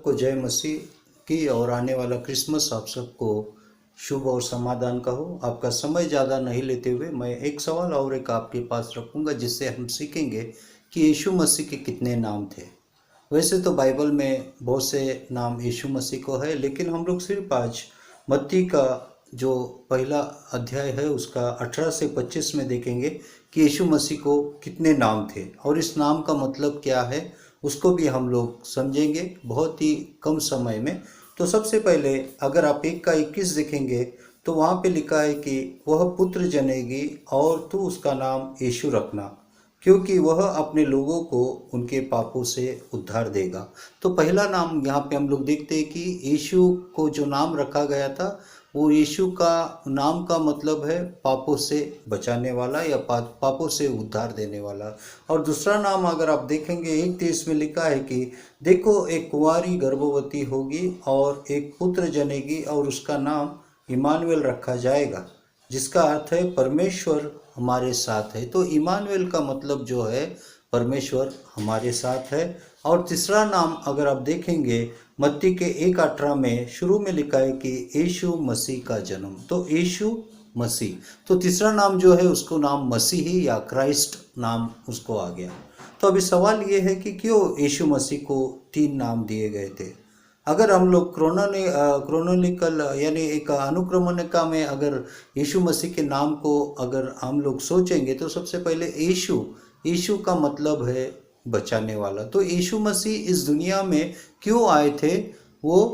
सबको जय मसीह की और आने वाला क्रिसमस आप सबको शुभ और समाधान का हो। आपका समय ज़्यादा नहीं लेते हुए मैं एक सवाल और एक आपके पास रखूंगा जिससे हम सीखेंगे कि यीशु मसीह के कितने नाम थे। वैसे तो बाइबल में बहुत से नाम यीशु मसीह को है, लेकिन हम लोग सिर्फ आज मत्ती का जो पहला अध्याय है उसका 18 से 25 में देखेंगे कि यीशु मसीह को कितने नाम थे और इस नाम का मतलब क्या है उसको भी हम लोग समझेंगे बहुत ही कम समय में। तो सबसे पहले अगर आप 1 का 21 देखेंगे तो वहाँ पे लिखा है कि वह पुत्र जनेगी और तू उसका नाम यीशु रखना, क्योंकि वह अपने लोगों को उनके पापों से उद्धार देगा। तो पहला नाम यहाँ पे हम लोग देखते हैं कि यीशु को जो नाम रखा गया था वो यीशु का नाम का मतलब है पापों से बचाने वाला या पापों से उद्धार देने वाला। और दूसरा नाम अगर आप देखेंगे 1:23 में लिखा है कि देखो एक कुंवारी गर्भवती होगी और एक पुत्र जनेगी और उसका नाम इमानुएल रखा जाएगा, जिसका अर्थ है परमेश्वर हमारे साथ है। तो इमानुएल का मतलब जो है परमेश्वर हमारे साथ है। और तीसरा नाम अगर आप देखेंगे मत्ती के 1:18 में शुरू में लिखा है कि यीशु मसीह का जन्म, तो यीशु मसीह, तो तीसरा नाम जो है उसको नाम मसीही या क्राइस्ट नाम उसको आ गया। तो अभी सवाल ये है कि क्यों यीशु मसीह को 3 नाम दिए गए थे। अगर हम लोग क्रोनोनिकल यानी एक अनुक्रमणिका में अगर यीशु मसीह के नाम को अगर हम लोग सोचेंगे तो सबसे पहले यीशु का मतलब है बचाने वाला। तो यीशु मसीह इस दुनिया में क्यों आए थे? वो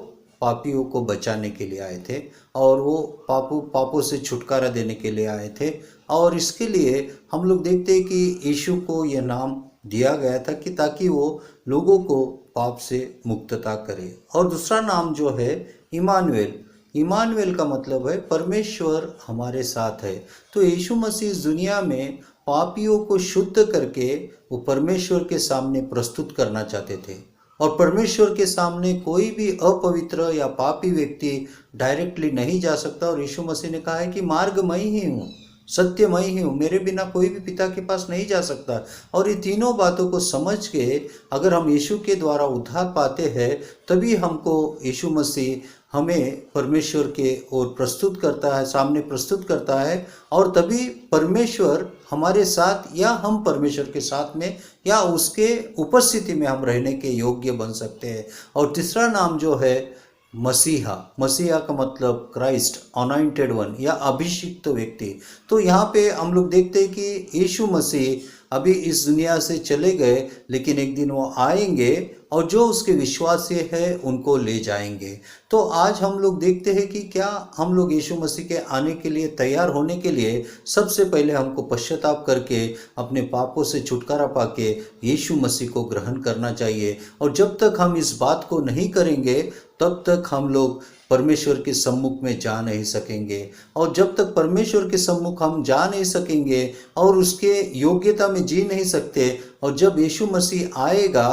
पापियों को बचाने के लिए आए थे और वो पापों से छुटकारा देने के लिए आए थे। और इसके लिए हम लोग देखते हैं कि यीशु को यह नाम दिया गया था कि ताकि वो लोगों को पाप से मुक्तता करे। और दूसरा नाम जो है इमानुएल का मतलब है परमेश्वर हमारे साथ है। तो यीशु मसीह इस दुनिया में पापियों को शुद्ध करके वो परमेश्वर के सामने प्रस्तुत करना चाहते थे। और परमेश्वर के सामने कोई भी अपवित्र या पापी व्यक्ति डायरेक्टली नहीं जा सकता। और यीशु मसीह ने कहा है कि मार्ग मैं ही हूँ, सत्य मैं ही हूँ, मेरे बिना कोई भी पिता के पास नहीं जा सकता। और ये तीनों बातों को समझ के अगर हम यीशु के द्वारा उद्धार पाते हैं तभी हमको यीशु मसीह हमें परमेश्वर के ओर प्रस्तुत करता है, सामने प्रस्तुत करता है। और तभी परमेश्वर हमारे साथ या हम परमेश्वर के साथ में या उसके उपस्थिति में हम रहने के योग्य बन सकते हैं। और तीसरा नाम जो है मसीहा का मतलब क्राइस्ट, अनॉइंटेड वन या अभिषिक्त व्यक्ति। तो यहाँ पे हम लोग देखते हैं कि यीशु मसीह अभी इस दुनिया से चले गए, लेकिन एक दिन वो आएंगे और जो उसके विश्वासी है उनको ले जाएंगे। तो आज हम लोग देखते हैं कि क्या हम लोग यीशु मसीह के आने के लिए तैयार होने के लिए सबसे पहले हमको पश्चाताप करके अपने पापों से छुटकारा पाके यीशु मसीह को ग्रहण करना चाहिए। और जब तक हम इस बात को नहीं करेंगे तब तक हम लोग परमेश्वर के सम्मुख में जा नहीं सकेंगे। और जब तक परमेश्वर के सम्मुख हम जा नहीं सकेंगे और उसके योग्यता में जी नहीं सकते, और जब यीशु मसीह आएगा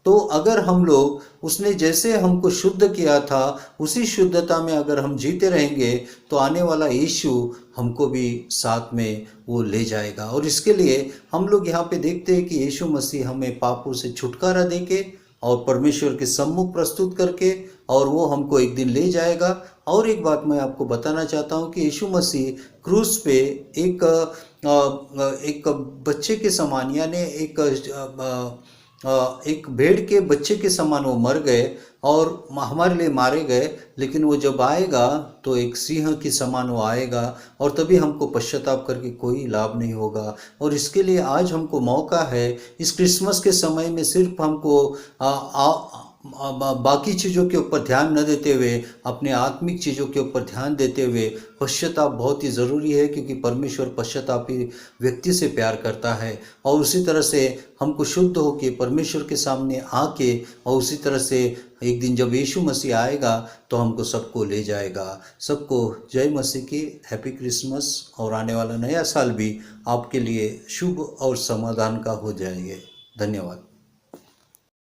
तो अगर हम लोग उसने जैसे हमको शुद्ध किया था उसी शुद्धता में अगर हम जीते रहेंगे तो आने वाला यीशु हमको भी साथ में वो ले जाएगा। और इसके लिए हम लोग यहाँ पे देखते हैं कि यीशु मसीह हमें पापों से छुटकारा देके और परमेश्वर के सम्मुख प्रस्तुत करके और वो हमको एक दिन ले जाएगा। और एक बात मैं आपको बताना चाहता हूँ कि यीशु मसीह क्रूस पे एक बच्चे के समान यानी एक भेड़ के बच्चे के समान वो मर गए और हमारे लिए मारे गए। लेकिन वो जब आएगा तो एक सिंह के समान वो आएगा और तभी हमको पश्चाताप करके कोई लाभ नहीं होगा। और इसके लिए आज हमको मौका है इस क्रिसमस के समय में सिर्फ हमको बाकी चीज़ों के ऊपर ध्यान न देते हुए अपने आत्मिक चीज़ों के ऊपर ध्यान देते हुए पश्चाताप बहुत ही ज़रूरी है, क्योंकि परमेश्वर पश्चातापी व्यक्ति से प्यार करता है। और उसी तरह से हमको शुद्ध होकर परमेश्वर के सामने आके और उसी तरह से एक दिन जब यीशु मसीह आएगा तो हमको सबको ले जाएगा। सबको जय मसीह की, हैप्पी क्रिसमस। और आने वाला नया साल भी आपके लिए शुभ और समाधान का हो जाएगा। धन्यवाद।